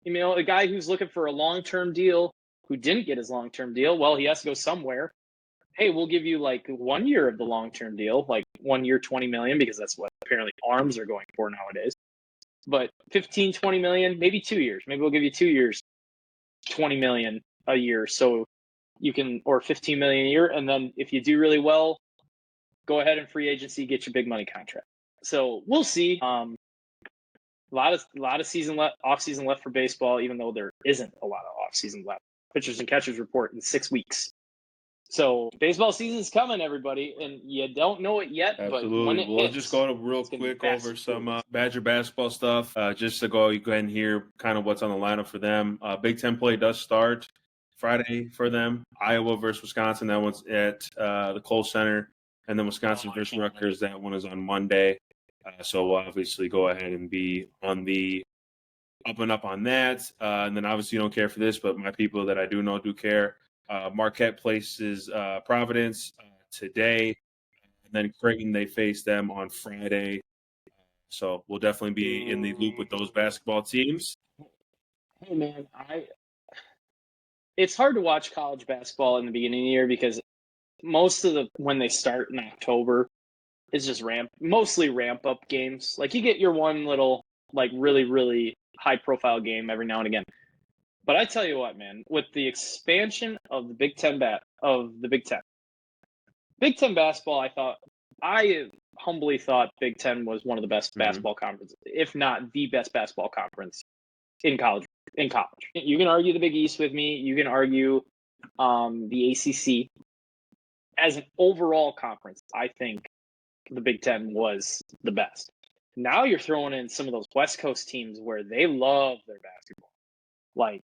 A guy who's looking for a long-term deal, who didn't get his long-term deal, well, he has to go somewhere. hey, we'll give you like 1 year of the long-term deal, like 1 year, 20 million, because that's what apparently arms are going for nowadays. But 15, 20 million, maybe 2 years. Maybe we'll give you 2 years, 20 million a year. So you can, or 15 million a year. And then if you do really well, go ahead and free agency, get your big money contract. So we'll see. A lot of season left, off season left for baseball, even though there isn't a lot of off season left. Pitchers and catchers report in 6 weeks. So baseball season's coming, everybody, and you don't know it yet. Absolutely. But when it We'll hits, just go real quick over some Badger basketball stuff. Just to go ahead and hear kind of what's on the lineup for them. Big Ten play does start Friday for them. Iowa versus Wisconsin. That one's at the Kohl Center. And then Wisconsin versus Rutgers. That one is on Monday. So we'll obviously go ahead and be on the up and up on that. And then obviously you don't care for this, but my people that I do know do care. Marquette places Providence today. And then Creighton, they face them on Friday. So we'll definitely be in the loop with those basketball teams. Hey, man, it's hard to watch college basketball in the beginning of the year because most of when they start in October, it's just mostly ramp up games. Like you get your one little, like really, really high profile game every now and again. But I tell you what, man, with the expansion of the Big Ten Big Ten basketball, I humbly thought Big Ten was one of the best basketball conferences, if not the best basketball conference in college. You can argue the Big East with me. You can argue the ACC. As an overall conference, I think the Big Ten was the best. Now you're throwing in some of those West Coast teams where they love their basketball. Like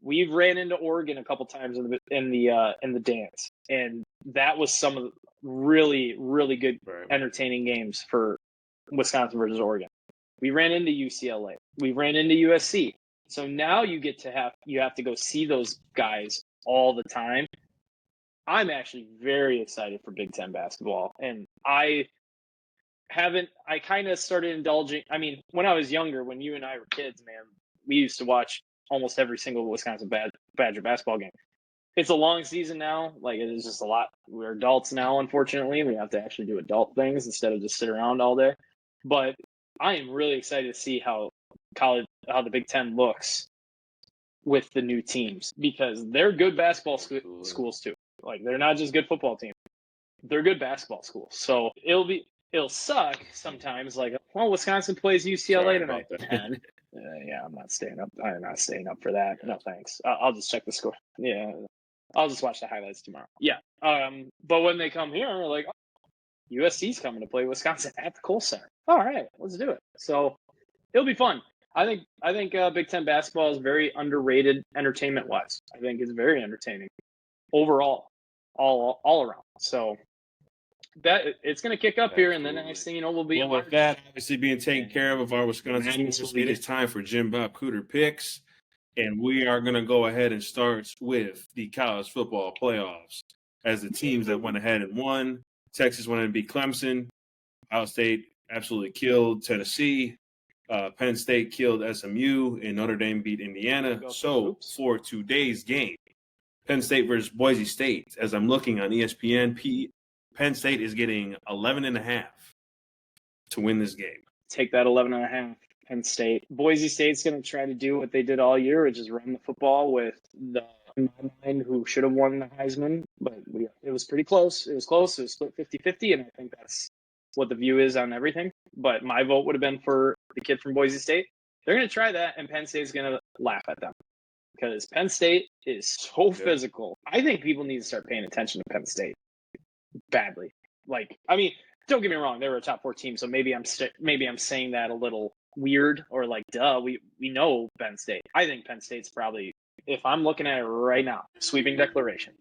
we've ran into Oregon a couple times in the dance, and that was some of the really, really good, entertaining games for Wisconsin versus Oregon. We ran into UCLA. We ran into USC. So now you have to go see those guys all the time. I'm actually very excited for Big Ten basketball, and I kind of started indulging. I mean, when I was younger, when you and I were kids, man, we used to watch almost every single Wisconsin Badger basketball game. It's a long season now. Like it is just a lot. We're adults now, unfortunately. We have to actually do adult things instead of just sit around all day. But I am really excited to see how the Big Ten looks with the new teams because they're good basketball schools too. Like they're not just good football teams; they're good basketball schools. So it'll suck sometimes. Like, well, Wisconsin plays UCLA tonight. Yeah, I'm not staying up. I'm not staying up for that. No thanks. I'll just check the score. Yeah, I'll just watch the highlights tomorrow. Yeah. But when they come here, we're like, oh, USC's coming to play Wisconsin at the Kohl Center. All right, let's do it. So it'll be fun. I think Big Ten basketball is very underrated entertainment wise. I think it's very entertaining overall, all around. So that it's going to kick up here, and then the next thing you know, we'll be with that obviously being taken care of our Wisconsin. It is time for Bob Cooter Picks, and we are going to go ahead and start with the college football playoffs as the teams that went ahead and won. Texas went and beat Clemson. Ohio State absolutely killed Tennessee. Penn State killed SMU, and Notre Dame beat Indiana. So for today's game, Penn State versus Boise State, as I'm looking on ESPN, Penn State is getting 11.5 to win this game. Take that 11.5, Penn State. Boise State's going to try to do what they did all year, which is run the football with the man who should have won the Heisman. But it was pretty close. It was close. It was split 50-50, and I think that's what the view is on everything. But my vote would have been for the kid from Boise State. They're going to try that, and Penn State's going to laugh at them because Penn State is so physical. I think people need to start paying attention to Penn State badly. Like, I mean, don't get me wrong, they were a top 4 team, so maybe I'm saying that a little weird or like, duh, we know Penn State. I think Penn State's probably, if I'm looking at it right now, sweeping declaration,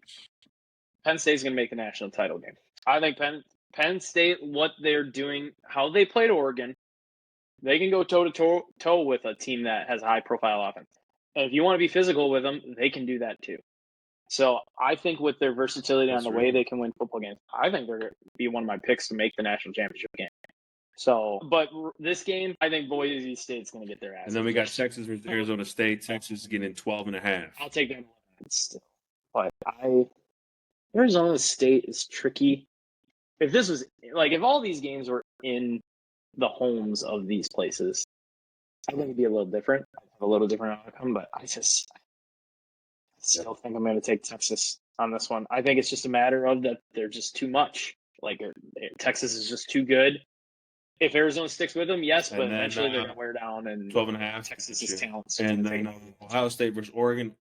Penn State's going to make the national title game. I think Penn State, what they're doing, how they played Oregon, they can go toe-to-toe with a team that has a high-profile offense. And if you want to be physical with them, they can do that too. So I think with their versatility on the way they can win football games, I think they're going to be one of my picks to make the national championship game. So, but this game, I think Boise State's going to get their ass. And then we got Texas versus Arizona State. Texas is getting 12.5. I'll take that still. But Arizona State is tricky. If this was if all these games were in the homes of these places, I think it'd be a little different. I'd have a little different outcome, but I still think I'm going to take Texas on this one. I think it's just a matter of that they're just too much. Texas is just too good. If Arizona sticks with them, yes, but eventually they're going to wear down. And 12.5. Texas is talent. And then Ohio State versus Oregon.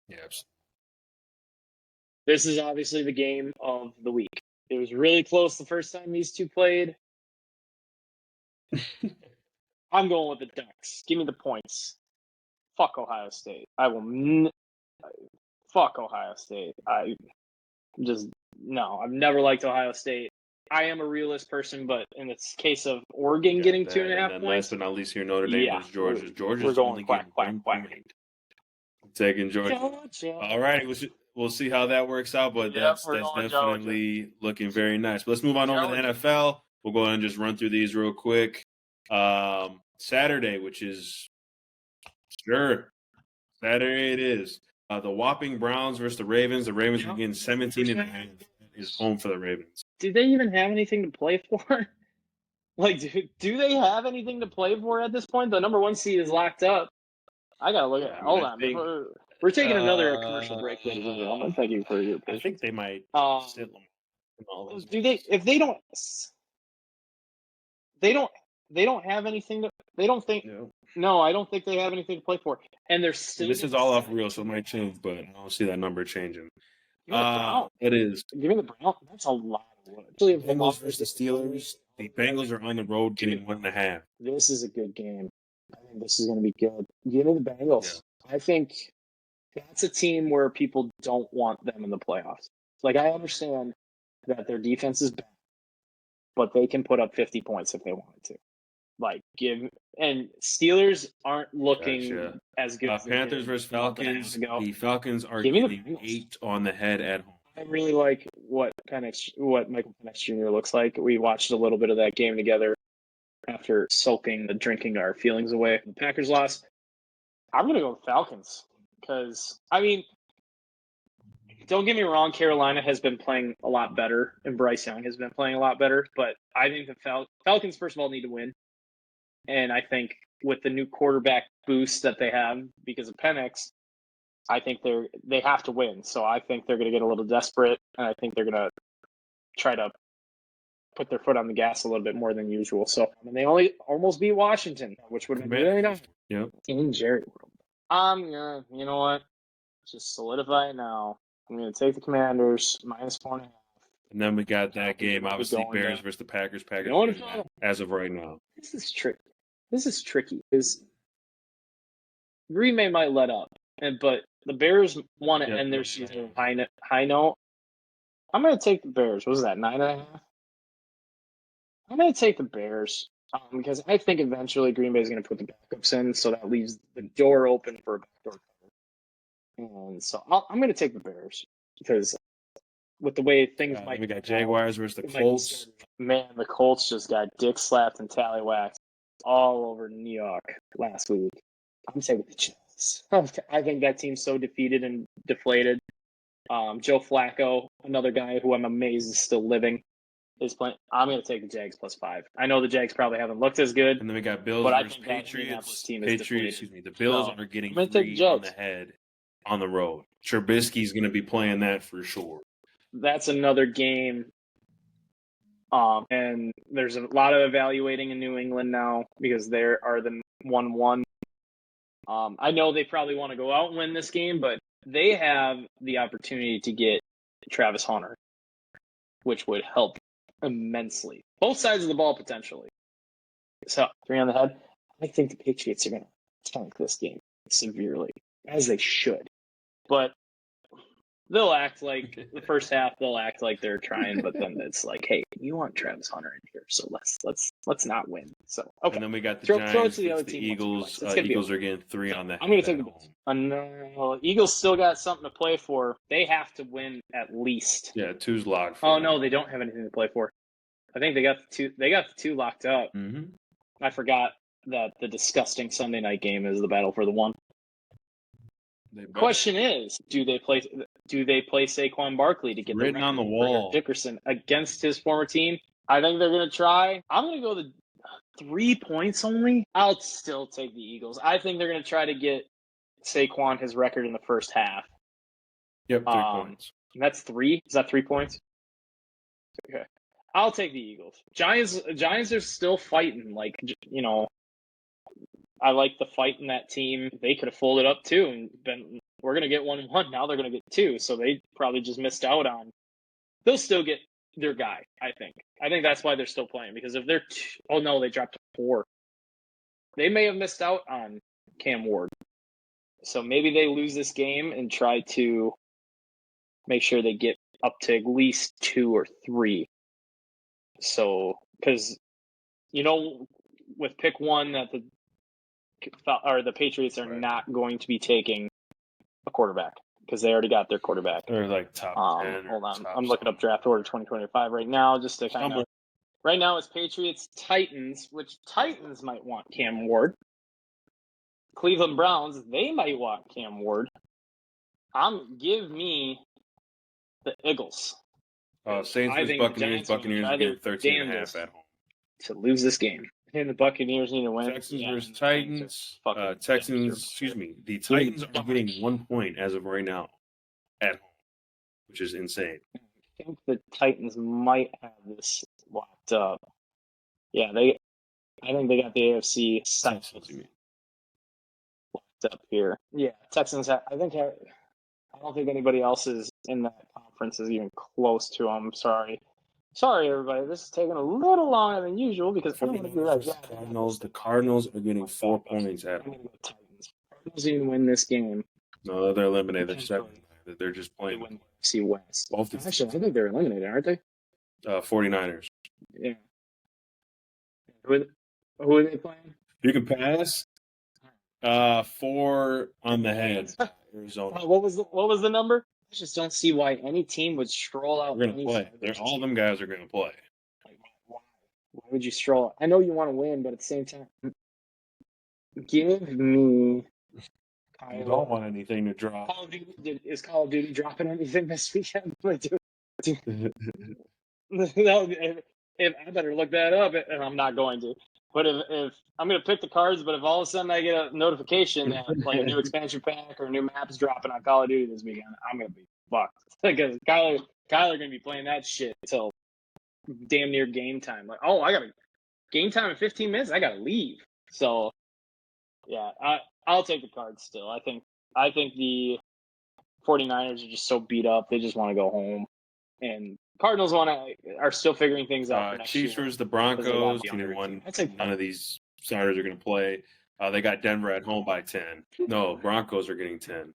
Yes. This is obviously the game of the week. It was really close the first time these two played. I'm going with the Ducks. Give me the points. Fuck Ohio State. I will. Fuck Ohio State. I've never liked Ohio State. I am a realist person, but in this case of Oregon getting 2.5 points. Last but not least, here Notre Dame was Georgia. Georgia's we're going only quack. Taking Georgia. All right, we'll see how that works out, but that's definitely looking very nice. But let's move on over to the NFL. We'll go ahead and just run through these real quick. Saturday, which is Saturday it is. The whopping Browns versus the Ravens. The Ravens are getting 17.5 is home for the Ravens. Do they even have anything to play for? Do they have anything to play for at this point? The number 1 seed is locked up. I gotta look at it. Hold on. We're taking another commercial break, ladies and gentlemen. Thank you for your patience. I think they might sit them. Do they? If they don't have anything to. They don't think. No, I don't think they have anything to play for. And they're still. This is all off real, so it might change, but I don't see that number changing. It is. Give me the Browns. That's a lot of wood. Bengals versus the Steelers. The Bengals are on the road getting 1.5. This is a good game. I think this is going to be good. Give me the Bengals. Yeah. I think that's a team where people don't want them in the playoffs. I understand that their defense is bad, but they can put up 50 points if they wanted to. And Steelers aren't looking as good. Panthers versus Falcons. The Falcons are getting 8 on the head at home. I really like what Michael Penix Jr. looks like. We watched a little bit of that game together after drinking our feelings away. The Packers lost. I'm going to go with Falcons because, don't get me wrong, Carolina has been playing a lot better and Bryce Young has been playing a lot better, but I think the Falcons, first of all, need to win. And I think with the new quarterback boost that they have because of Penix, I think they have to win. So I think they're going to get a little desperate, and I think they're going to try to put their foot on the gas a little bit more than usual. So they only almost beat Washington, which would have been really nice. Yep. In Jerry World. You know what? Just solidify it now. I'm going to take the Commanders -4.5. And then we got that game, obviously, Bears versus the Packers. Packers as of right now. This is tricky. Because Green Bay might let up, but the Bears want to end their season high note. I'm going to take the Bears. What was that, 9.5? I'm going to take the Bears because I think eventually Green Bay is going to put the backups in, so that leaves the door open for a backdoor cover. And so I'm going to take the Bears because with the way things might. We got Jaguars versus the Colts. Man, the Colts just got dick slapped and tallywhacked all over New York last week. I'm taking the Jets. I think that team's so defeated and deflated. Joe Flacco, another guy who I'm amazed is still living, is playing. I'm going to take the Jags +5. I know the Jags probably haven't looked as good. And then we got Bills versus Patriots. The Bills are getting 3 on the head on the road. Trubisky's going to be playing that for sure. That's another game. And there's a lot of evaluating in New England now because they are the 1-1. I know they probably want to go out and win this game, but they have the opportunity to get Travis Hunter, which would help immensely. Both sides of the ball potentially. So 3 on the head. I think the Patriots are going to tank this game severely, as they should. But they'll act like the first half. They'll act like they're trying, but then it's like, hey, you want Travis Hunter in here, so let's not win. So okay. And then we got the Giants, the Eagles. Eagles are getting 3 on the head. I'm going to take the Bulls. No, Eagles still got something to play for. They have to win at least. Yeah, 2's locked. No, they don't have anything to play for. I think they got the 2. They got the 2 locked up. Mm-hmm. I forgot that the disgusting Sunday night game is the battle for the 1. Question is, do they play? do they play Saquon Barkley to get Written on the wall. Dickerson against his former team? I think they're going to try. I'm going to go the 3 points only. I'll still take the Eagles. I think they're going to try to get Saquon his record in the first half. Yep, 3 points. And that's 3? Is that 3 points? Okay. I'll take the Eagles. Giants are still fighting. Like, you know, I like the fight in that team. They could have folded up too and been, we're going to get 1-1. Now they're going to get 2. So they probably just missed out on. They'll still get their guy, I think. I think that's why they're still playing. Because if they're, oh no, they dropped to 4. They may have missed out on Cam Ward. So maybe they lose this game and try to make sure they get up to at least 2 or 3. So, because, you know, with pick 1 that the Patriots are not going to be taking a quarterback because they already got their quarterback. They're like top 10. Hold on. I'm looking up draft order 2025 right now just to kind of. Right now it's Patriots, Titans, which Titans might want Cam Ward. Cleveland Browns, they might want Cam Ward. Give me the Eagles. Saints vs. Buccaneers. Buccaneers are getting 13.5 at home. To lose this game. And the Buccaneers need to win. Texans versus Titans. The Titans are getting 1 point as of right now at home, which is insane. I think the Titans might have this locked up. Yeah, I think they got the AFC South locked up here. Yeah, Texans. I don't think anybody else is in that conference is even close to them. Sorry, everybody. This is taking a little longer than usual because I don't want to be like the Cardinals are getting 4 points at home. Cardinals even win this game. No, they're eliminated. They're 7. They're just playing. See West. Actually, I think they're eliminated, aren't they? 49ers. Yeah. Who are they playing? You can pass. 4 on the head. Arizona. What was the number? I just don't see why any team would stroll out. We're going to play. All of them guys are going to play. Like, why would you stroll out? I know you want to win, but at the same time, give me. You don't want anything to drop. Is Call of Duty dropping anything this weekend? If I better look that up, and I'm not going to. But if I'm going to pick the cards, but if all of a sudden I get a notification that like a new expansion pack or new maps dropping on Call of Duty this weekend, I'm going to be fucked. Because Kyler going to be playing that shit until damn near game time. Like, oh, I got game time in 15 minutes. I got to leave. So, yeah, I'll take the cards still. I think the 49ers are just so beat up. They just want to go home. And Cardinals are still figuring things out. Chiefs versus the Broncos. None of these starters are going to play. They got Denver at home by 10. No, Broncos are getting 10.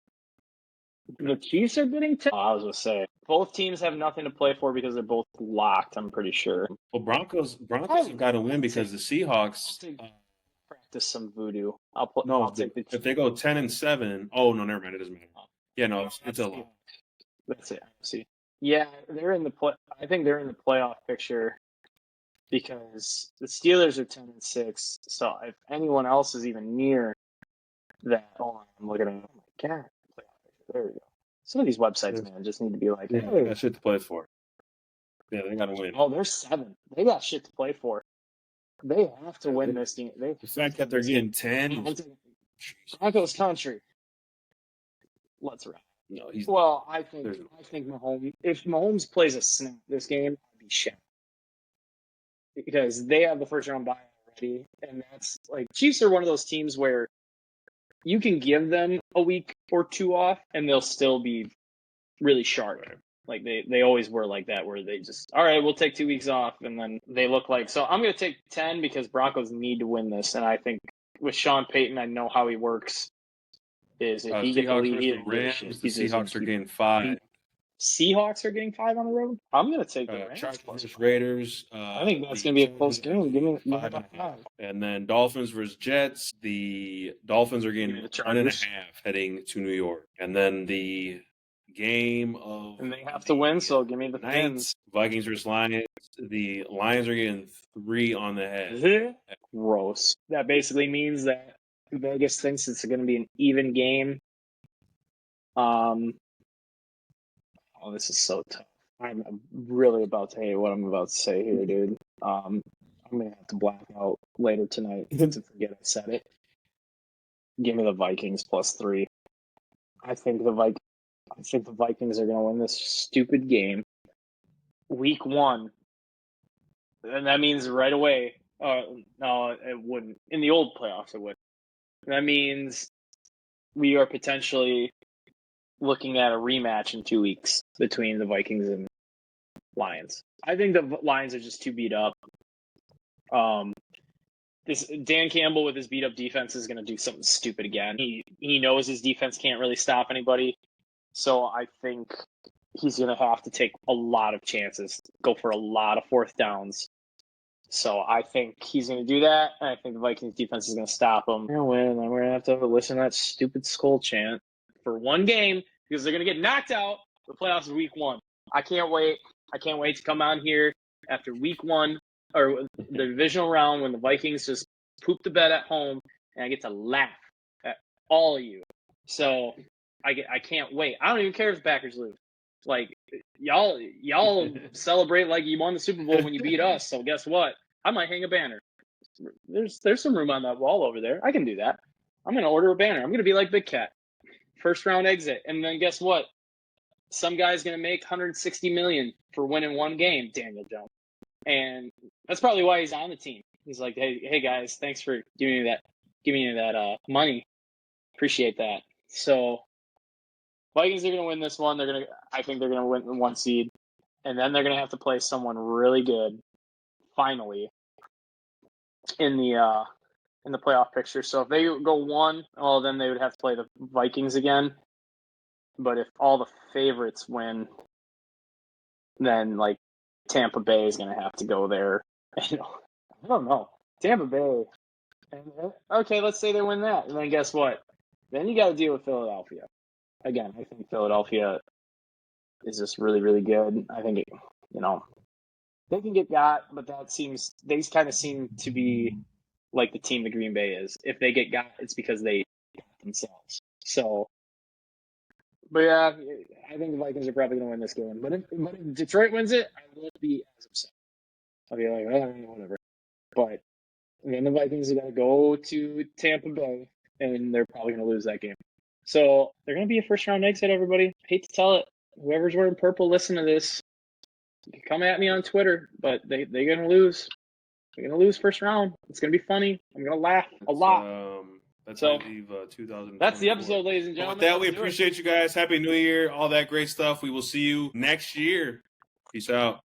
The Chiefs are getting 10? I was going to say. Both teams have nothing to play for because they're both locked, I'm pretty sure. Well, Broncos have got to win because the Seahawks practice some voodoo. If they go 10-7, oh, no, never mind. It doesn't matter. Yeah, no, it's a lot. That's it. See. Yeah, they're in the I think they're in the playoff picture because the Steelers are 10-6. So if anyone else is even near that, hold on, I'm looking at it. Oh my god, playoff picture. There we go. Some of these websites, man, just need to be like, hey, they got shit to play for. Yeah, they got to win. Oh, they're 7. They got shit to play for. They have to win this game. The fact that they're getting 10. Broncos country. Let's ride. No, I think Mahomes. If Mahomes plays a snap this game, I'd be shit because they have the first round bye already, and that's like Chiefs are one of those teams where you can give them a week or 2 off, and they'll still be really sharp. Like they always were like that, where they just all right, we'll take 2 weeks off, and then they look like. So I'm going to take 10 because Broncos need to win this, and I think with Sean Payton, I know how he works. Is if he gets the lead, the Seahawks are getting 5. Seahawks are getting 5 on the road. I'm going to take the Rams versus Raiders. I think that's going to be a close game. Give me 5. And then Dolphins versus Jets. The Dolphins are getting 1.5 heading to New York. And then the game of and they have to win. So give me the Pins. Vikings versus Lions. The Lions are getting 3 on the head. Gross. That basically means that Vegas thinks it's going to be an even game. Oh, this is so tough. I'm really about to hate what I'm about to say here, dude. I'm gonna have to black out later tonight to forget I said it. Give me the Vikings +3. I think the Vikings are gonna win this stupid game. Week 1, and that means right away. No, it wouldn't. In the old playoffs, it would. That means we are potentially looking at a rematch in 2 weeks between the Vikings and Lions. I think the Lions are just too beat up. This Dan Campbell with his beat up defense is going to do something stupid again. He knows his defense can't really stop anybody, so I think he's going to have to take a lot of chances, go for a lot of fourth downs. So I think he's going to do that, and I think the Vikings defense is going to stop him. We're going to win, and we're going to have to listen to that stupid skull chant for one game because they're going to get knocked out the playoffs in week 1. I can't wait. I can't wait to come on here after week 1 or the divisional round when the Vikings just poop the bed at home, and I get to laugh at all of you. So I can't wait. I don't even care if the Packers lose. Like y'all celebrate like you won the Super Bowl when you beat us. So guess what? I might hang a banner. There's some room on that wall over there. I can do that. I'm gonna order a banner. I'm gonna be like Big Cat, first round exit, and then guess what? Some guy's gonna make $160 million for winning one game. Daniel Jones, and that's probably why he's on the team. He's like, hey guys, thanks for giving me that money. Appreciate that. So Vikings are going to win this one. I think they're going to win the 1 seed, and then they're going to have to play someone really good finally in the playoff picture. So if they go 1, well, then they would have to play the Vikings again. But if all the favorites win, then like Tampa Bay is going to have to go there. I don't know. Tampa Bay. Okay, let's say they win that, and then guess what? Then you got to deal with Philadelphia. Again, I think Philadelphia is just really, really good. I think they can get got, but they kind of seem to be like the team that Green Bay is. If they get got, it's because they got themselves. So, but yeah, I think the Vikings are probably going to win this game. But if Detroit wins it, I won't be as upset. I'll be like, whatever. But then the Vikings are going to go to Tampa Bay, and they're probably going to lose that game. So they're going to be a first-round exit, everybody. Hate to tell it. Whoever's wearing purple, listen to this. You can come at me on Twitter, but they're going to lose. They're going to lose first round. It's going to be funny. I'm going to laugh a lot. That's so, 2024. That's the episode, ladies and gentlemen. With that, we appreciate you guys. Happy New Year, all that great stuff. We will see you next year. Peace out.